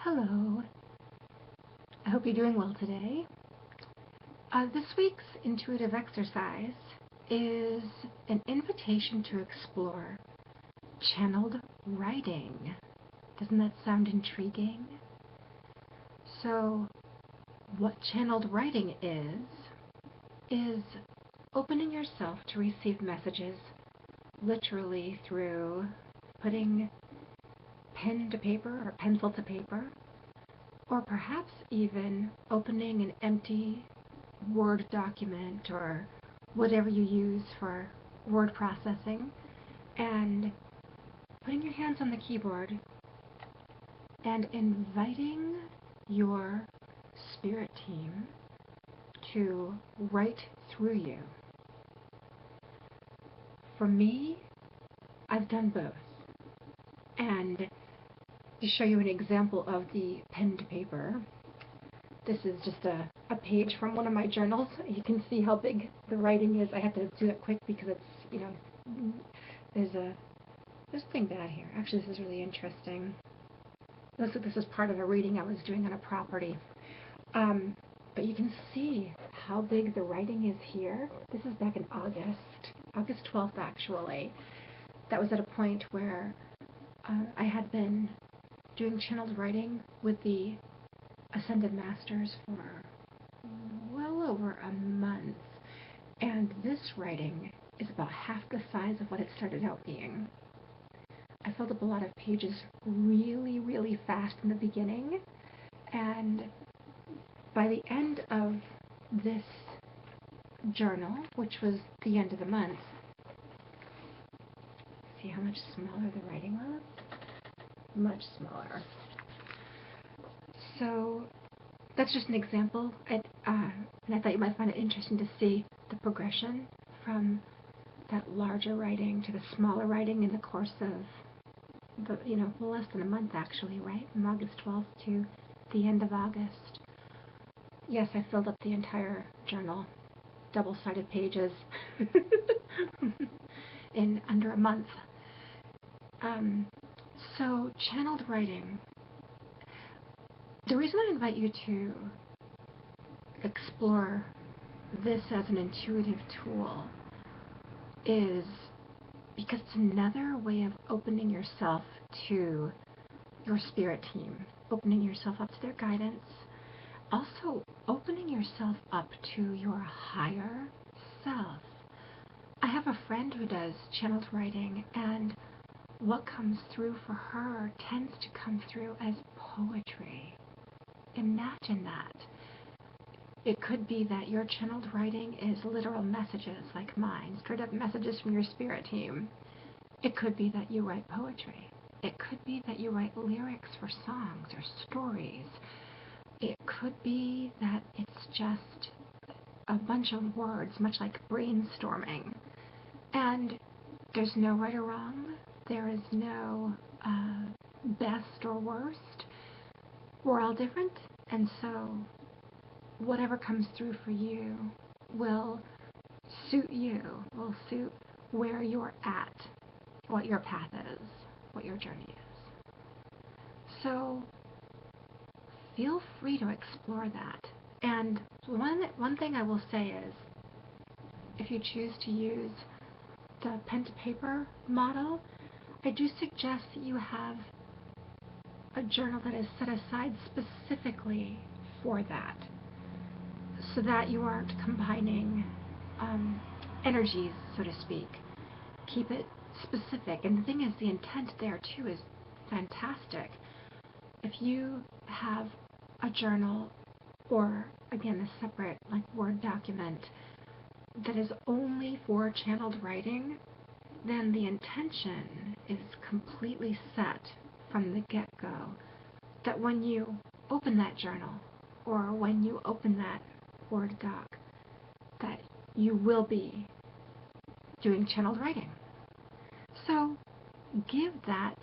Hello. I hope you're doing well today. This week's intuitive exercise is an invitation to explore channeled writing. Doesn't that sound intriguing? So, what channeled writing is opening yourself to receive messages literally through putting pen to paper or pencil to paper, or perhaps even opening an empty Word document or whatever you use for word processing and putting your hands on the keyboard and inviting your spirit team to write through you. For me, I've done both. And to show you an example of the pen to paper, this is just a page from one of my journals. You can see how big the writing is. I have to do it quick because it's, there's something bad here. Actually, this is really interesting. Looks like this is part of a reading I was doing on a property. But you can see how big the writing is here. This is back in August 12th actually. That was at a point where I had been doing channeled writing with the Ascended Masters for well over a month, and this writing is about half the size of what it started out being. I filled up a lot of pages really, really fast in the beginning, and by the end of this journal, which was the end of the month, see how much smaller the writing was? Much smaller. So that's just an example, and I thought you might find it interesting to see the progression from that larger writing to the smaller writing in the course of less than a month actually, right? From August 12th to the end of August. Yes, I filled up the entire journal, double-sided pages, in under a month. So, channeled writing. The reason I invite you to explore this as an intuitive tool is because it's another way of opening yourself to your spirit team, opening yourself up to their guidance, also opening yourself up to your higher self. I have a friend who does channeled writing, and what comes through for her tends to come through as poetry. Imagine that. It could be that your channeled writing is literal messages like mine, straight up messages from your spirit team. It could be that you write poetry. It could be that you write lyrics for songs or stories. It could be that it's just a bunch of words, much like brainstorming. And there's no right or wrong. There is no best or worst. We're all different, and so whatever comes through for you will suit you, will suit where you're at, what your path is, what your journey is. So feel free to explore that. And one thing I will say is, if you choose to use the pen to paper model, I do suggest that you have a journal that is set aside specifically for that, so that you aren't combining energies, so to speak. Keep it specific. And the thing is, the intent there too is fantastic. If you have a journal, or again a separate Word document that is only for channeled writing, then the intention is completely set from the get-go that when you open that journal or when you open that Word doc, that you will be doing channeled writing. So give that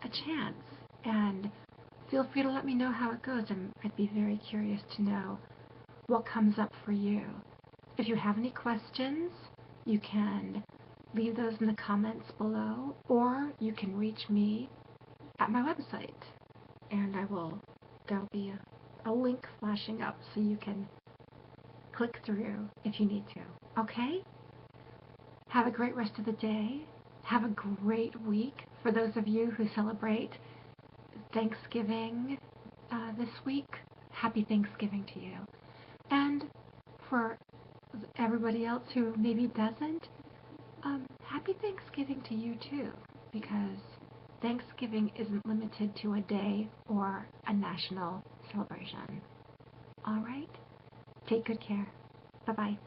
a chance and feel free to let me know how it goes. I'd be very curious to know what comes up for you. If you have any questions, you can leave those in the comments below, or you can reach me at my website, and there'll be a link flashing up so you can click through if you need to. Okay? Have a great rest of the day. Have a great week. For those of you who celebrate Thanksgiving this week, happy Thanksgiving to you. And for everybody else who maybe doesn't, happy Thanksgiving to you too, because Thanksgiving isn't limited to a day or a national celebration. All right? Take good care. Bye-bye.